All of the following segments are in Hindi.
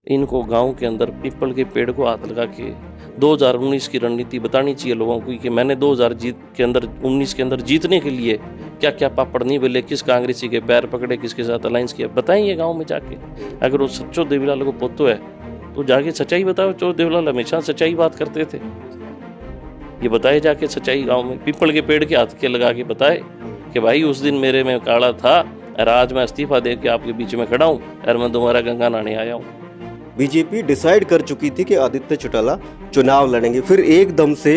इनको गांव के अंदर पीपल के पेड़ को हाथ लगा के 2019 की रणनीति बतानी चाहिए लोगों को कि मैंने 2019 के अंदर जीतने के लिए क्या क्या पापड़ नहीं बेले, किस कांग्रेसी के पैर पकड़े, किसके साथ अलायंस किया, बताइए गांव में जाके। अगर वो सच्चो देवीलाल को पोतो है तो जाके सच्चाई बताओ। चो देवीलाल हमेशा सच्चाई बात करते थे, ये बताए जाके सच्चाई गांव में। पीपल के पेड़ के हाथ के लगा के बताए कि भाई उस दिन मेरे में काला था और आज मैं इस्तीफा दे के आपके बीच में खड़ा हूँ और मैं दोबारा गंगा नहाने आया हूँ। बीजेपी डिसाइड कर चुकी थी कि आदित्य चौटाला चुनाव लड़ेंगे, फिर एकदम से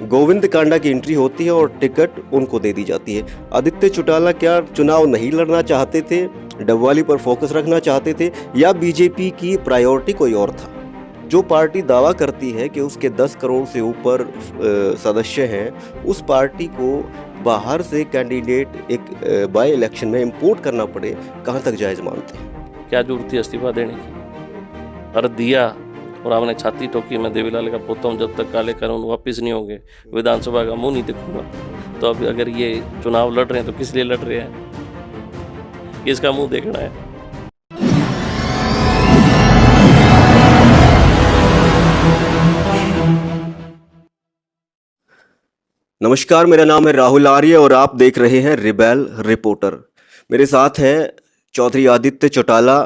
गोविंद कांडा की एंट्री होती है और टिकट उनको दे दी जाती है। आदित्य चौटाला क्या चुनाव नहीं लड़ना चाहते थे, डबवाली पर फोकस रखना चाहते थे, या बीजेपी की प्रायोरिटी कोई और था? जो पार्टी दावा करती है कि उसके 10 करोड़ से ऊपर सदस्य हैं, उस पार्टी को बाहर से कैंडिडेट एक बाय इलेक्शन में इंपोर्ट करना पड़े, कहाँ तक जायज मानते हैं? क्या जरूरत थी इस्तीफा देने की? और दिया और आपने छाती ठोकी, मैं देवीलाल का पोता हूँ, जब तक काले कानून वापिस नहीं होंगे विधानसभा का मुंह नहीं दिखूंगा। तो अब अगर ये चुनाव लड़ रहे हैं तो किस लिए लड़ रहे हैं, किसका मुंह देखना है? नमस्कार, मेरा नाम है राहुल आर्य और आप देख रहे हैं रिबेल रिपोर्टर। मेरे साथ हैं चौधरी आदित्य चौटाला,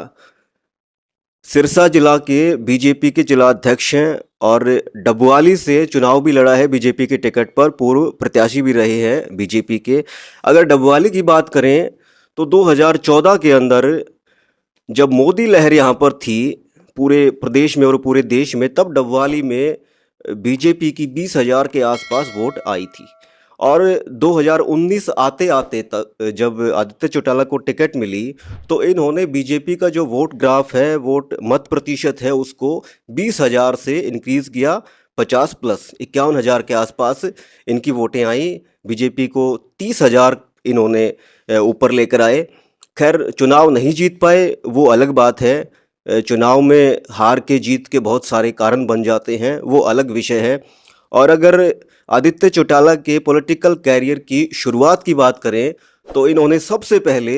सिरसा जिला के बीजेपी के जिला अध्यक्ष हैं और डबवाली से चुनाव भी लड़ा है बीजेपी के टिकट पर, पूर्व प्रत्याशी भी रहे हैं बीजेपी के। अगर डबवाली की बात करें तो 2014 के अंदर जब मोदी लहर यहाँ पर थी पूरे प्रदेश में और पूरे देश में, तब डबवाली में बीजेपी की 20,000 के आसपास वोट आई थी। और 2019 आते आते तक जब आदित्य चौटाला को टिकट मिली तो इन्होंने बीजेपी का जो वोट ग्राफ है, वोट मत प्रतिशत है, उसको 20,000 से इंक्रीज किया 50 प्लस 51,000 के आसपास इनकी वोटें आई। बीजेपी को 30,000 इन्होंने ऊपर लेकर आए। खैर, चुनाव नहीं जीत पाए वो अलग बात है। चुनाव में हार के जीत के बहुत सारे कारण बन जाते हैं, वो अलग विषय है। और अगर आदित्य चौटाला के पॉलिटिकल कैरियर की शुरुआत की बात करें तो इन्होंने सबसे पहले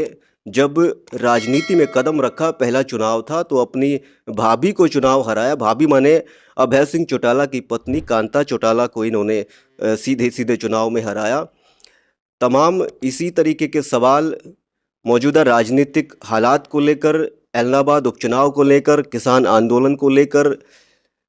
जब राजनीति में कदम रखा, पहला चुनाव था, तो अपनी भाभी को चुनाव हराया। भाभी माने अभय सिंह चौटाला की पत्नी कांता चौटाला को इन्होंने सीधे सीधे चुनाव में हराया। तमाम इसी तरीके के सवाल मौजूदा राजनीतिक हालात को लेकर, एलनाबाद उपचुनाव को लेकर, किसान आंदोलन को लेकर,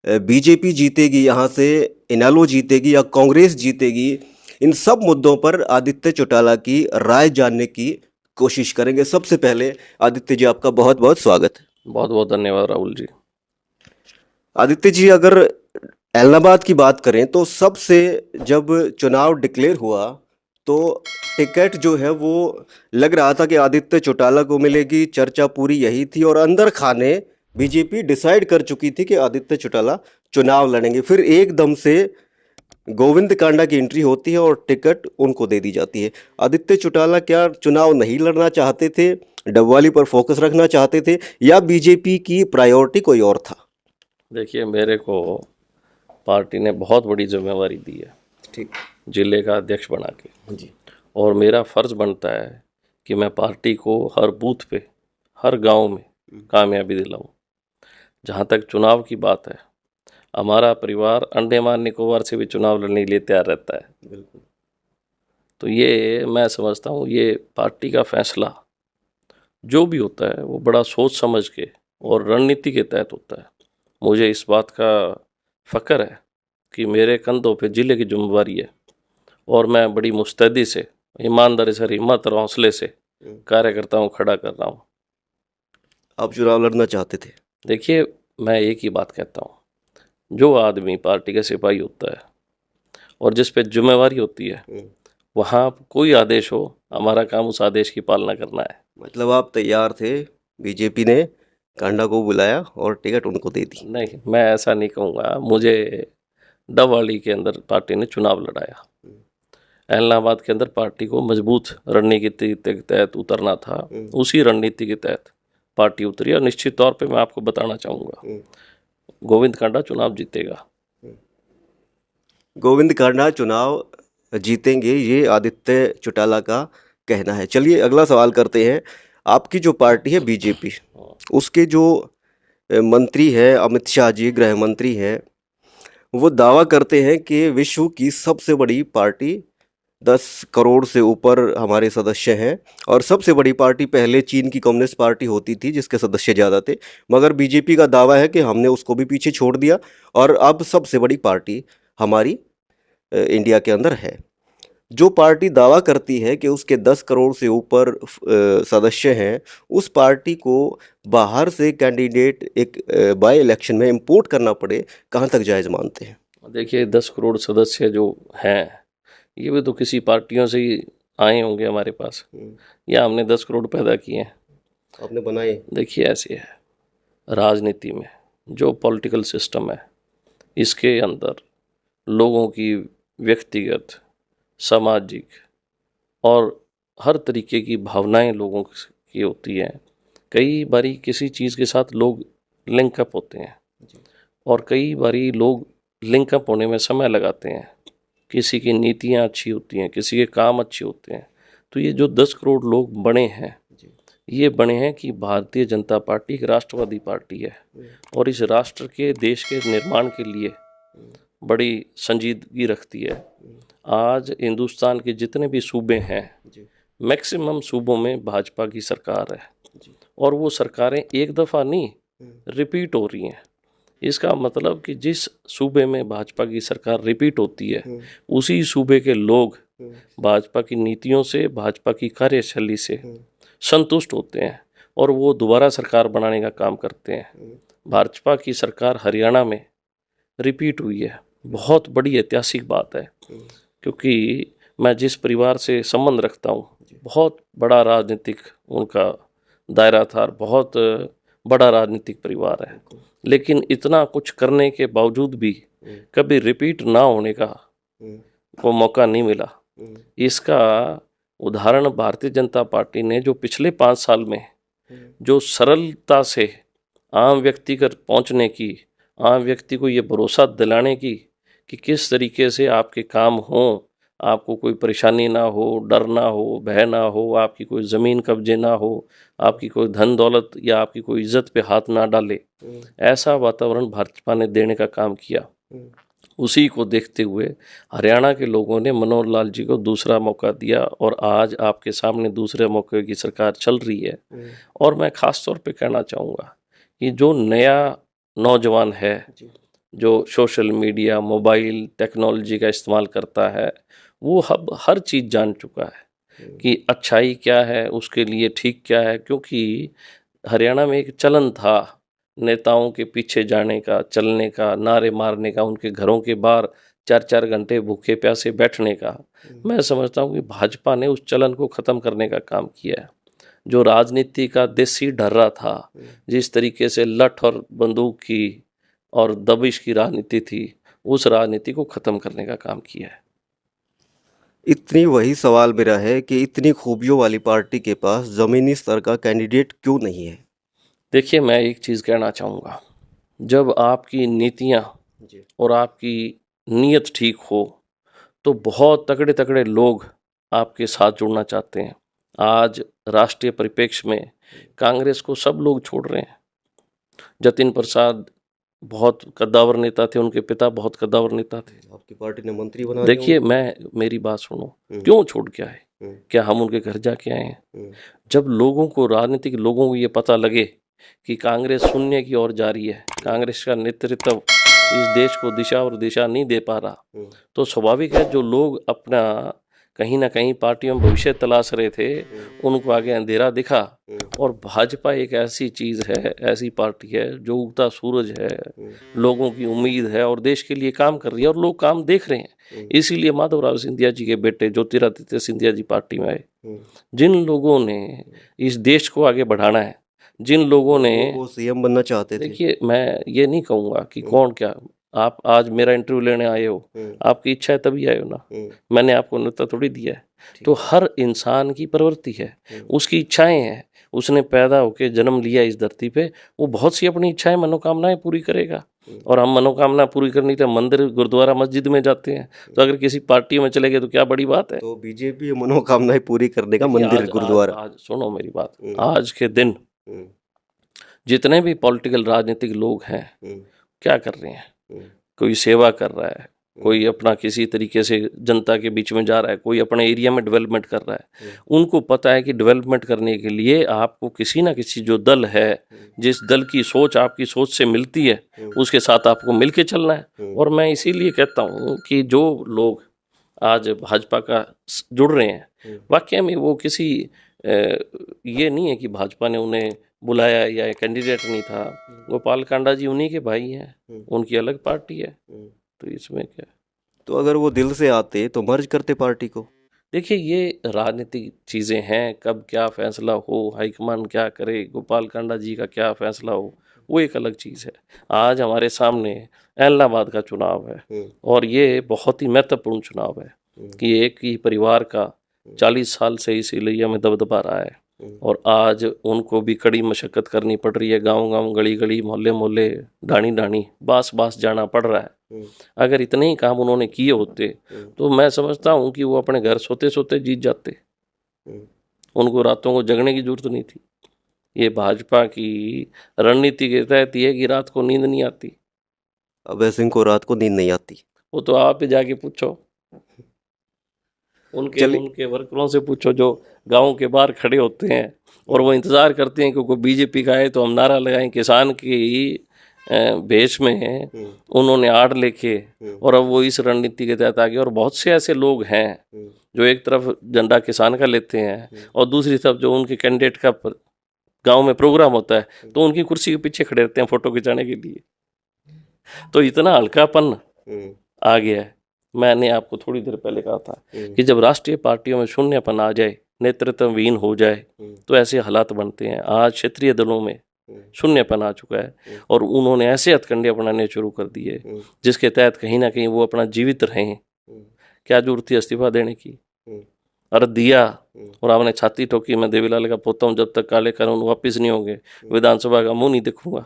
बीजेपी जीतेगी यहाँ से, इनेलो जीतेगी या कांग्रेस जीतेगी, इन सब मुद्दों पर आदित्य चौटाला की राय जानने की कोशिश करेंगे। सबसे पहले आदित्य जी, आपका बहुत बहुत स्वागत है। बहुत बहुत धन्यवाद राहुल जी। आदित्य जी, अगर एलनाबाद की बात करें तो सबसे जब चुनाव डिक्लेयर हुआ तो टिकट जो है वो लग रहा था कि आदित्य चौटाला को मिलेगी, चर्चा पूरी यही थी। और अंदर खाने बीजेपी डिसाइड कर चुकी थी कि आदित्य चौटाला चुनाव लड़ेंगे। फिर एकदम से गोविंद कांडा की एंट्री होती है और टिकट उनको दे दी जाती है। आदित्य चौटाला क्या चुनाव नहीं लड़ना चाहते थे, डबवाली पर फोकस रखना चाहते थे, या बीजेपी की प्रायोरिटी कोई और था? देखिए, मेरे को पार्टी ने बहुत बड़ी जिम्मेवारी दी है, ठीक, जिले का अध्यक्ष बना के जी। और मेरा फर्ज बनता है कि मैं पार्टी को हर बूथ पे, हर गांव में कामयाबी दिलाऊं। जहां तक चुनाव की बात है, हमारा परिवार अंडमान निकोबार से भी चुनाव लड़ने के लिए तैयार रहता है। बिल्कुल। तो ये मैं समझता हूँ, ये पार्टी का फैसला जो भी होता है वो बड़ा सोच समझ के और रणनीति के तहत होता है। मुझे इस बात का फ़ख्र है कि मेरे कंधों पे जिले की जिम्मेवारी है और मैं बड़ी मुस्तैदी से, ईमानदारी से, हिम्मत और हौसले से कार्यकर्ताओं को खड़ा कर रहा हूँ। आप चुनाव लड़ना चाहते थे? देखिए, मैं एक ही बात कहता हूँ, जो आदमी पार्टी का सिपाही होता है और जिस पे जिम्मेवारी होती है, वहाँ कोई आदेश हो, हमारा काम उस आदेश की पालना करना है। मतलब आप तैयार थे, बीजेपी ने कांडा को बुलाया और टिकट उनको दे दी? नहीं, मैं ऐसा नहीं कहूँगा। मुझे डबवाली के अंदर पार्टी ने चुनाव लड़ाया, एलनाबाद के अंदर पार्टी को मजबूत रणनीति के तहत उतरना था, उसी रणनीति के तहत पार्टी उतरी। और निश्चित तौर पे मैं आपको बताना चाहूँगा, गोविंद कांडा चुनाव जीतेगा। गोविंद कांडा चुनाव जीतेंगे, ये आदित्य चौटाला का कहना है। चलिए अगला सवाल करते हैं। आपकी जो पार्टी है बीजेपी, उसके जो मंत्री है अमित शाह जी, गृह मंत्री हैं, वो दावा करते हैं कि विश्व की सबसे बड़ी पार्टी 10 करोड़ से ऊपर हमारे सदस्य हैं, और सबसे बड़ी पार्टी पहले चीन की कम्युनिस्ट पार्टी होती थी जिसके सदस्य ज़्यादा थे, मगर बीजेपी का दावा है कि हमने उसको भी पीछे छोड़ दिया और अब सबसे बड़ी पार्टी हमारी इंडिया के अंदर है। जो पार्टी दावा करती है कि उसके 10 करोड़ से ऊपर सदस्य हैं, उस पार्टी को बाहर से कैंडिडेट एक बाय इलेक्शन में इंपोर्ट करना पड़े, कहाँ तक जायज़ मानते हैं? देखिए 10 करोड़ सदस्य जो हैं ये भी तो किसी पार्टियों से ही आए होंगे हमारे पास, या हमने 10 करोड़ पैदा किए हैं, आपने बनाए? देखिए ऐसे है राजनीति में, जो पॉलिटिकल सिस्टम है इसके अंदर लोगों की व्यक्तिगत, सामाजिक और हर तरीके की भावनाएं लोगों की होती हैं। कई बारी किसी चीज़ के साथ लोग लिंकअप होते हैं और कई बारी लोग लिंकअप होने में समय लगाते हैं। किसी की नीतियाँ अच्छी होती हैं, किसी के काम अच्छे होते हैं। तो ये जो 10 करोड़ लोग बने हैं, ये बने हैं कि भारतीय जनता पार्टी एक राष्ट्रवादी पार्टी है और इस राष्ट्र के, देश के निर्माण के लिए बड़ी संजीदगी रखती है। आज हिंदुस्तान के जितने भी सूबे हैं, मैक्सिमम सूबों में भाजपा की सरकार है और वो सरकारें एक दफ़ा नहीं रिपीट हो रही हैं। इसका मतलब कि जिस सूबे में भाजपा की सरकार रिपीट होती है, उसी सूबे के लोग भाजपा की नीतियों से, भाजपा की कार्यशैली से संतुष्ट होते हैं और वो दोबारा सरकार बनाने का काम करते हैं। भाजपा की सरकार हरियाणा में रिपीट हुई है, बहुत बड़ी ऐतिहासिक बात है, क्योंकि मैं जिस परिवार से संबंध रखता हूँ, बहुत बड़ा राजनीतिक उनका दायरा था, बहुत बड़ा राजनीतिक परिवार है, लेकिन इतना कुछ करने के बावजूद भी कभी रिपीट ना होने का को मौका नहीं मिला। इसका उदाहरण भारतीय जनता पार्टी ने जो पिछले 5 साल में जो सरलता से आम व्यक्ति तक पहुंचने की, आम व्यक्ति को ये भरोसा दिलाने की कि किस तरीके से आपके काम हों, आपको कोई परेशानी ना हो, डर ना हो, भय ना हो, आपकी कोई ज़मीन कब्जे ना हो, आपकी कोई धन दौलत या आपकी कोई इज्जत पे हाथ ना डाले, ऐसा वातावरण भाजपा ने देने का काम किया। उसी को देखते हुए हरियाणा के लोगों ने मनोहर लाल जी को दूसरा मौका दिया और आज आपके सामने दूसरे मौके की सरकार चल रही है। और मैं ख़ास तौर पे कहना चाहूँगा कि जो नया नौजवान है, जो सोशल मीडिया, मोबाइल टेक्नोलॉजी का इस्तेमाल करता है, वो हर चीज़ जान चुका है कि अच्छाई क्या है, उसके लिए ठीक क्या है। क्योंकि हरियाणा में एक चलन था नेताओं के पीछे जाने का, चलने का, नारे मारने का, उनके घरों के बाहर 4-4 घंटे भूखे प्यासे बैठने का। मैं समझता हूँ कि भाजपा ने उस चलन को ख़त्म करने का काम किया है। जो राजनीति का देसी ढर्रा था, जिस तरीके से लठ और बंदूक की और दबिश की राजनीति थी, उस राजनीति को ख़त्म करने का काम किया है। इतनी वही सवाल मेरा है कि इतनी खूबियों वाली पार्टी के पास ज़मीनी स्तर का कैंडिडेट क्यों नहीं है? देखिए मैं एक चीज़ कहना चाहूँगा, जब आपकी नीतियाँ और आपकी नीयत ठीक हो तो बहुत तगड़े तगड़े लोग आपके साथ जुड़ना चाहते हैं। आज राष्ट्रीय परिप्रेक्ष्य में कांग्रेस को सब लोग छोड़ रहे हैं। जतिन प्रसाद बहुत कद्दावर नेता थे, उनके पिता बहुत कद्दावर नेता थे। आपकी पार्टी ने मंत्री बना दिया देखिए मेरी बात सुनो, क्यों छोड़ के आए? क्या हम उनके घर जाके आए हैं? जब लोगों को, राजनीतिक लोगों को ये पता लगे कि कांग्रेस शून्य की ओर जा रही है, कांग्रेस का नेतृत्व इस देश को दिशा और दिशा नहीं दे पा रहा, तो स्वाभाविक है जो लोग अपना कहीं ना कहीं पार्टियों में भविष्य तलाश रहे थे, उनको आगे अंधेरा दिखा। और भाजपा एक ऐसी चीज़ है, ऐसी पार्टी है जो उगता सूरज है, लोगों की उम्मीद है और देश के लिए काम कर रही है और लोग काम देख रहे हैं। इसीलिए माधवराव सिंधिया जी के बेटे ज्योतिरादित्य सिंधिया जी पार्टी में आए। जिन लोगों ने इस देश को आगे बढ़ाना है, जिन लोगों ने, वो सीएम बनना चाहते थे। देखिए मैं ये नहीं कहूँगा कि कौन क्या, आप आज मेरा इंटरव्यू लेने आए हो, आपकी इच्छा है तभी आए हो ना, मैंने आपको नेता थोड़ी दिया है। तो हर इंसान की प्रवृत्ति है, उसकी इच्छाएं हैं, उसने पैदा होकर जन्म लिया इस धरती पे, वो बहुत सी अपनी इच्छाएं, मनोकामनाएं पूरी करेगा। और हम मनोकामना पूरी करने के लिए मंदिर, गुरुद्वारा, मस्जिद में जाते हैं। तो अगर किसी पार्टी में चले गए तो क्या बड़ी बात है? तो बीजेपी मनोकामनाएं पूरी करने का मंदिर, गुरुद्वारा। आज सुनो मेरी बात, आज के दिन जितने भी पॉलिटिकल राजनीतिक लोग हैं क्या कर रहे हैं? कोई सेवा कर रहा है, कोई अपना किसी तरीके से जनता के बीच में जा रहा है, कोई अपने एरिया में डेवलपमेंट कर रहा है। उनको पता है कि डेवलपमेंट करने के लिए आपको किसी ना किसी जो दल है, जिस दल की सोच आपकी सोच से मिलती है, उसके साथ आपको मिलके चलना है। और मैं इसीलिए कहता हूँ कि जो लोग आज भाजपा का जुड़ रहे हैं, वाकई में वो किसी ये नहीं है कि भाजपा ने उन्हें बुलाया या कैंडिडेट नहीं था। गोपाल कांडा जी उन्हीं के भाई हैं, उनकी अलग पार्टी है, तो इसमें क्या। तो अगर वो दिल से आते तो मर्ज करते पार्टी को। देखिए ये राजनीतिक चीज़ें हैं, कब क्या फैसला हो, हाईकमान क्या करे, गोपाल कांडा जी का क्या फैसला हो, वो एक अलग चीज़ है। आज हमारे सामने इलाहाबाद का चुनाव है और ये बहुत ही महत्वपूर्ण चुनाव है कि एक ही परिवार का 40 साल से इस एरिया में दबदबा रहा है और आज उनको भी कड़ी मशक्कत करनी पड़ रही है। गांव-गांव, गली-गली, मोहल्ले-मोहल्ले, ढाणी-ढाणी, बास-बास जाना पड़ रहा है। अगर इतने ही काम उन्होंने किए होते तो मैं समझता हूँ कि वो अपने घर सोते-सोते जीत जाते। उनको रातों को जगने की जरूरत नहीं थी। ये भाजपा की रणनीति के तहत ये है कि रात को नींद नहीं आती। अभय सिंह को रात को नींद नहीं आती। वो तो आप ही जाके पूछो, उनके वर्करों से पूछो जो गाँव के बाहर खड़े होते हैं और वो इंतज़ार करते हैं कि कोई बीजेपी का आए तो हम नारा लगाएं। किसान की भेष में उन्होंने आड़ लेके और अब वो इस रणनीति के तहत आ गए। और बहुत से ऐसे लोग हैं जो एक तरफ झंडा किसान का लेते हैं और दूसरी तरफ जो उनके कैंडिडेट का गांव में प्रोग्राम होता है तो उनकी कुर्सी के पीछे खड़े रहते हैं फोटो खिंचाने के लिए। तो इतना हल्कापन आ गया है। मैंने आपको थोड़ी देर पहले कहा था कि जब राष्ट्रीय पार्टियों में शून्यपन आ जाए, नेतृत्वहीन हो जाए तो ऐसे हालात बनते हैं। आज क्षेत्रीय दलों में शून्यपन आ चुका है और उन्होंने ऐसे हथकंडे अपनाने शुरू कर दिए जिसके तहत कहीं ना कहीं वो अपना जीवित रहें। क्या जरूरत थी इस्तीफा देने की? और दिया और आपने छाती ठोकी, मैं देवीलाल का पोता हूँ, जब तक काले कानून वापिस नहीं होंगे विधानसभा का मुंह नहीं देखूंगा।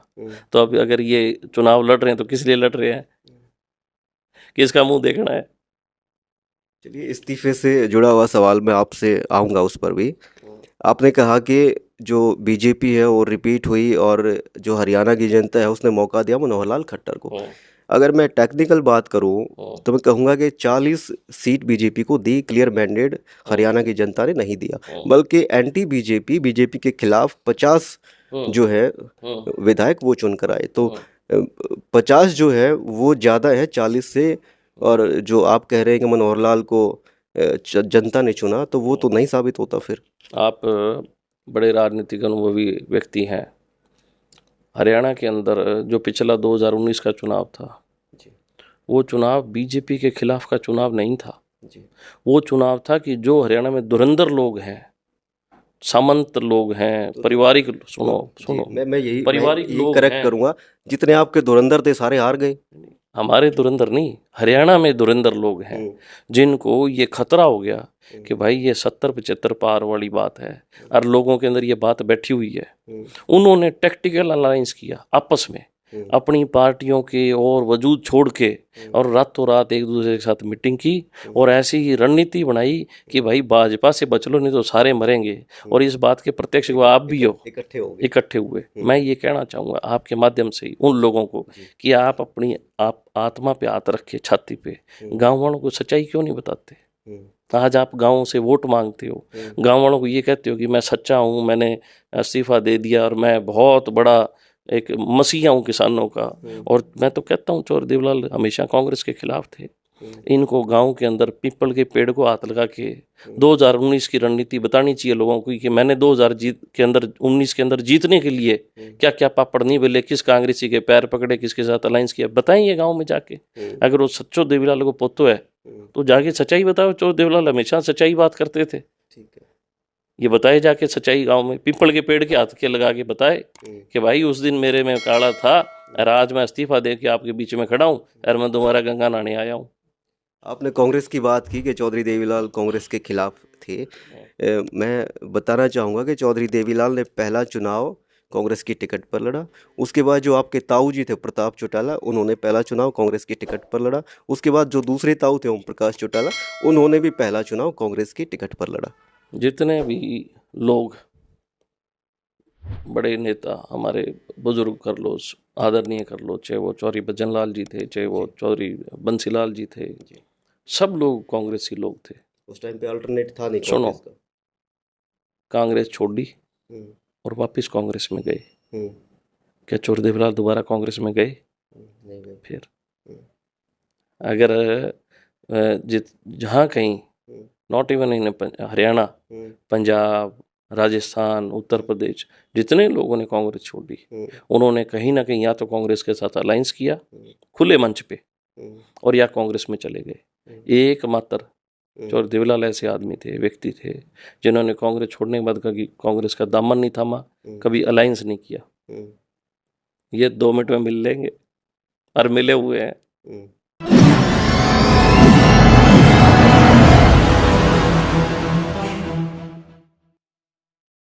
तो अब अगर ये चुनाव लड़ रहे हैं तो किस लिए लड़ रहे हैं, किसका मुंह देखना है? चलिए, इस्तीफे से जुड़ा हुआ सवाल मैं आपसे आऊँगा उस पर भी। आपने कहा कि जो बीजेपी है वो रिपीट हुई और जो हरियाणा की जनता है उसने मौका दिया मनोहर लाल खट्टर को। अगर मैं टेक्निकल बात करूं तो मैं कहूंगा कि 40 सीट बीजेपी को दी, क्लियर मैंडेट हरियाणा की जनता ने नहीं दिया, बल्कि एंटी बीजेपी के खिलाफ 50 जो है विधायक वो चुनकर आए। तो 50 जो है वो ज़्यादा है 40 से। और जो आप कह रहे हैं कि मनोहर लाल को जनता ने चुना, तो वो तो नहीं साबित होता फिर। आप बड़े राजनीतिक अनुभवी व्यक्ति हैं। हरियाणा के अंदर जो पिछला 2019 का चुनाव था वो चुनाव बीजेपी के खिलाफ का चुनाव नहीं था। वो चुनाव था कि जो हरियाणा में धुरंधर लोग हैं, सामंत लोग हैं, पारिवारिक, सुनो मैं यही पारिवारिक लोग करेक्ट करूंगा, जितने आपके धुरंधर थे सारे हार गए। हमारे धुरंधर नहीं, हरियाणा में धुरंधर लोग हैं जिनको ये खतरा हो गया कि भाई ये 70-75 पार वाली बात है और लोगों के अंदर ये बात बैठी हुई है। उन्होंने टैक्टिकल अलायंस किया आपस में, अपनी पार्टियों के और वजूद छोड़ के और रातों रात एक दूसरे के साथ मीटिंग की और ऐसी ही रणनीति बनाई कि भाई भाजपा से बच लो नहीं तो सारे मरेंगे। और इस बात के प्रत्यक्ष गवाह आप भी हो, इकट्ठे हुए। मैं ये कहना चाहूँगा आपके माध्यम से ही उन लोगों को कि आप अपनी आत्मा पे हाथ रखे, छाती पे। गाँव वालों को सच्चाई क्यों नहीं बताते? आज आप गाँव से वोट मांगते हो, गाँव वालों को ये कहते हो कि मैं सच्चा हूँ, मैंने इस्तीफा दे दिया और मैं बहुत बड़ा एक मसीहा हूँ किसानों का। और मैं तो कहता हूँ चौधरी देवीलाल हमेशा कांग्रेस के खिलाफ थे। इनको गांव के अंदर पीपल के पेड़ को हाथ लगा के 2019 की रणनीति बतानी चाहिए लोगों को कि मैंने 2019 के अंदर जीतने के लिए क्या क्या पापड़ नहीं बेले, किस कांग्रेसी के पैर पकड़े, किसके साथ अलायंस किया, बताएंगे गाँव में जाके। अगर वो सच्चो देवीलाल को पोतो है तो जाके सच्चाई बताओ। चौधरी देवीलाल हमेशा सच्चाई बात करते थे। ये बताए जाके सच्चाई गांव में, पीपल के पेड़ के हाथ के लगा के बताए कि भाई उस दिन मेरे में काला था और आज मैं इस्तीफा दे के आपके बीच में खड़ा हूँ और मैं दोबारा गंगा नहाने आया हूँ। आपने कांग्रेस की बात की कि चौधरी देवीलाल कांग्रेस के खिलाफ थे। मैं बताना चाहूँगा कि चौधरी देवीलाल ने पहला चुनाव कांग्रेस की टिकट पर लड़ा। उसके बाद जो आपके ताऊ जी थे प्रताप चौटाला, उन्होंने पहला चुनाव कांग्रेस की टिकट पर लड़ा। उसके बाद जो दूसरे ताऊ थे ओम प्रकाश चौटाला, उन्होंने भी पहला चुनाव कांग्रेस की टिकट पर लड़ा। जितने भी लोग बड़े नेता हमारे बुजुर्ग कर लो, आदरणीय कर लो, चाहे वो चौधरी भजन लाल जी थे, चाहे वो चौधरी बंसीलाल जी थे, सब लोग कांग्रेसी लोग थे। उस टाइम पे अल्टरनेट था नहीं सुनो, कांग्रेस का। कांग्रेस छोड़ दी हम्म, और वापस कांग्रेस में गए। हम्म, क्या चौधरी देवलाल दोबारा कांग्रेस में गए? नहीं गए। फिर हम्म, अगर जित जहाँ कहीं, हम्म, नॉट इवन इन हरियाणा, हम्म, पंजाब, राजस्थान, उत्तर प्रदेश, जितने लोगों ने कांग्रेस छोड़ दी, हम्म, उन्होंने कहीं ना कहीं या तो कांग्रेस के साथ अलायंस किया हम्म, खुले मंच पे, हम्म, और या कांग्रेस में चले गए। एकमात्र हम्म, चौधरी देवलाल ऐसे आदमी थे, व्यक्ति थे, जिन्होंने कांग्रेस छोड़ने के बाद कभी कांग्रेस का दामन नहीं थामा, कभी अलायंस नहीं किया। हम्म, ये 2 मिनट में मिल लेंगे और मिले हुए हैं।